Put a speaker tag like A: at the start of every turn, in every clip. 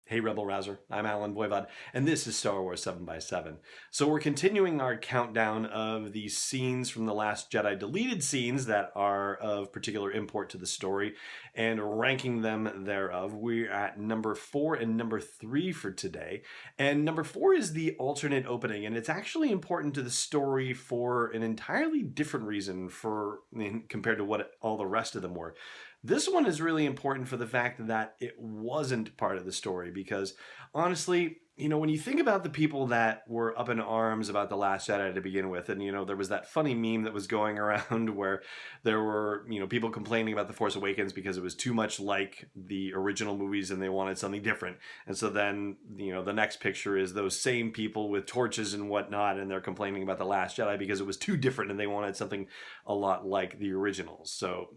A: Hey Rebel Rouser, I'm Alan Voivod, and this is Star Wars 7 by 7. So we're continuing our countdown of the scenes from The Last Jedi, deleted scenes that are of particular import to the story, and ranking them thereof. We're at number 4 and number 3 for today. And number 4 is the alternate opening, and it's actually important to the story for an entirely different reason compared to what all the rest of them were. This one is really important for the fact that it wasn't part of the story because honestly, when you think about the people that were up in arms about The Last Jedi to begin with, and, there was that funny meme that was going around where there were, people complaining about The Force Awakens because it was too much like the original movies and they wanted something different. And so then, the next picture is those same people with torches and whatnot, and they're complaining about The Last Jedi because it was too different and they wanted something a lot like the originals. So,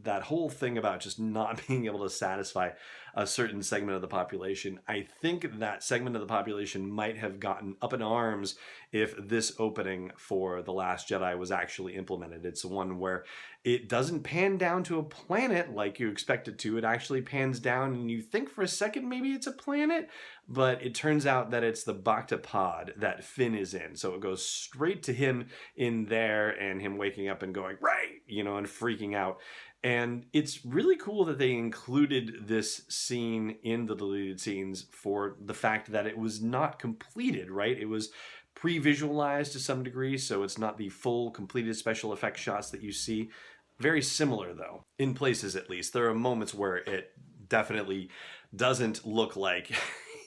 A: that whole thing about just not being able to satisfy a certain segment of the population, I think that segment of the population might have gotten up in arms if this opening for The Last Jedi was actually implemented. It's one where it doesn't pan down to a planet like you expect it to. It actually pans down and you think for a second maybe it's a planet, but it turns out that it's the Bacta pod that Finn is in. So it goes straight to him in there and him waking up and going, right, and freaking out. And it's really cool that they included this scene in the deleted scenes for the fact that it was not completed, right? It was pre-visualized to some degree, so it's not the full completed special effects shots that you see. Very similar though, in places at least. There are moments where it definitely doesn't look like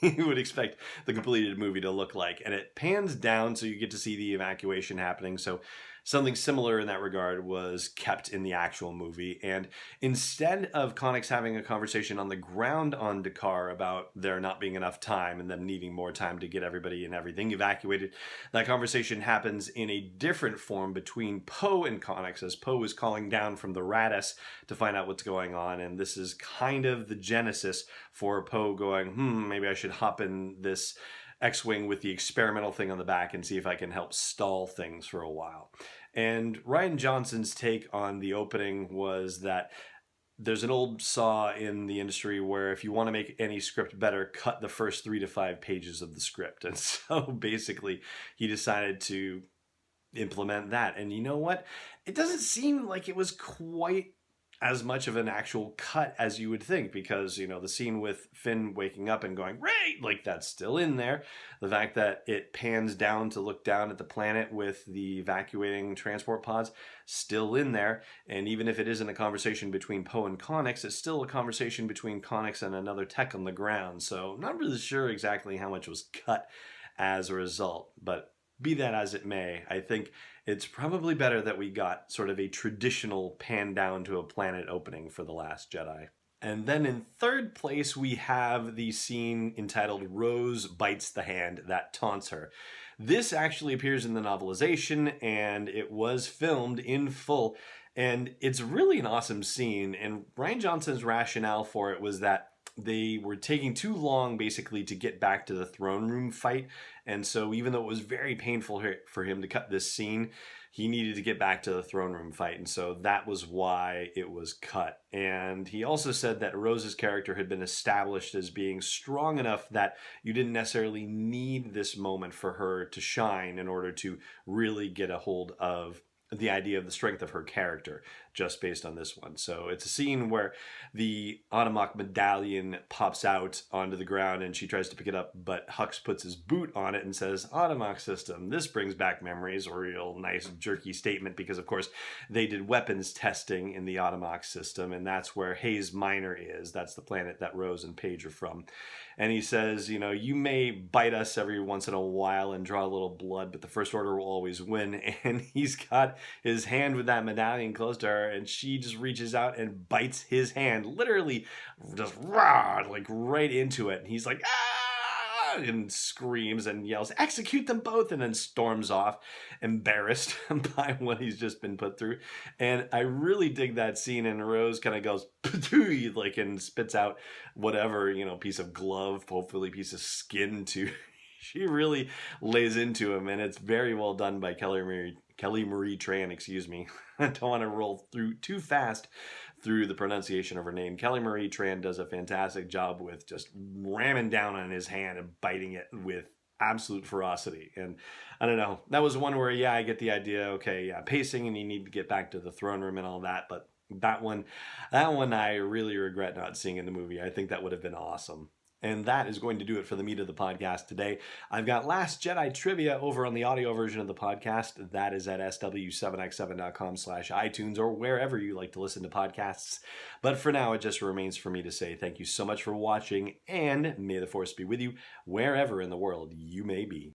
A: you would expect the completed movie to look like. And it pans down so you get to see the evacuation happening. So something similar in that regard was kept in the actual movie. And instead of Connix having a conversation on the ground on Dakar about there not being enough time and them needing more time to get everybody and everything evacuated, that conversation happens in a different form between Poe and Connix as Poe is calling down from the Raddus to find out what's going on. And this is kind of the genesis for Poe going, maybe I should hop in this X-Wing with the experimental thing on the back and see if I can help stall things for a while. And Rian Johnson's take on the opening was that there's an old saw in the industry where if you want to make any script better, cut the first 3 to 5 pages of the script. And so basically he decided to implement that. And you know what? It doesn't seem like it was quite as much of an actual cut as you would think, because the scene with Finn waking up and going right, like that's still in there. The fact that it pans down to look down at the planet with the evacuating transport pods, still in there. And even if it isn't a conversation between Poe and Connix, it's still a conversation between Connix and another tech on the ground. So not really sure exactly how much was cut as a result, but be that as it may, I think it's probably better that we got sort of a traditional pan down to a planet opening for The Last Jedi. And then in third place, we have the scene entitled Rose Bites the Hand That Taunts Her. This actually appears in the novelization, and it was filmed in full. And it's really an awesome scene. And Rian Johnson's rationale for it was that they were taking too long basically to get back to the throne room fight. And so even though it was very painful for him to cut this scene, he needed to get back to the throne room fight. And so that was why it was cut. And he also said that Rose's character had been established as being strong enough that you didn't necessarily need this moment for her to shine in order to really get a hold of the idea of the strength of her character just based on this one. So it's a scene where the Automac medallion pops out onto the ground and she tries to pick it up, but Hux puts his boot on it and says, Automac system, this brings back memories. A real nice jerky statement because of course they did weapons testing in the Automac system, and that's where Hayes Minor is. That's the planet that Rose and Paige are from. And he says, you may bite us every once in a while and draw a little blood, but the First Order will always win. And he's got his hand with that medallion close to her, and she just reaches out and bites his hand, literally just like right into it. And he's like, ah, and screams and yells, execute them both, and then storms off, embarrassed by what he's just been put through. And I really dig that scene, and Rose kind of goes, like, and spits out whatever, piece of glove, hopefully piece of skin to she really lays into him, and it's very well done by Kelly Marie Tran, excuse me. I don't want to roll through too fast through the pronunciation of her name. Kelly Marie Tran does a fantastic job with just ramming down on his hand and biting it with absolute ferocity. And I don't know, that was one where, yeah, I get the idea. Okay, yeah, pacing, and you need to get back to the throne room and all that. But that one I really regret not seeing in the movie. I think that would have been awesome. And that is going to do it for the meat of the podcast today. I've got Last Jedi trivia over on the audio version of the podcast. That is at sw7x7.com/iTunes or wherever you like to listen to podcasts. But for now, it just remains for me to say thank you so much for watching, and may the Force be with you wherever in the world you may be.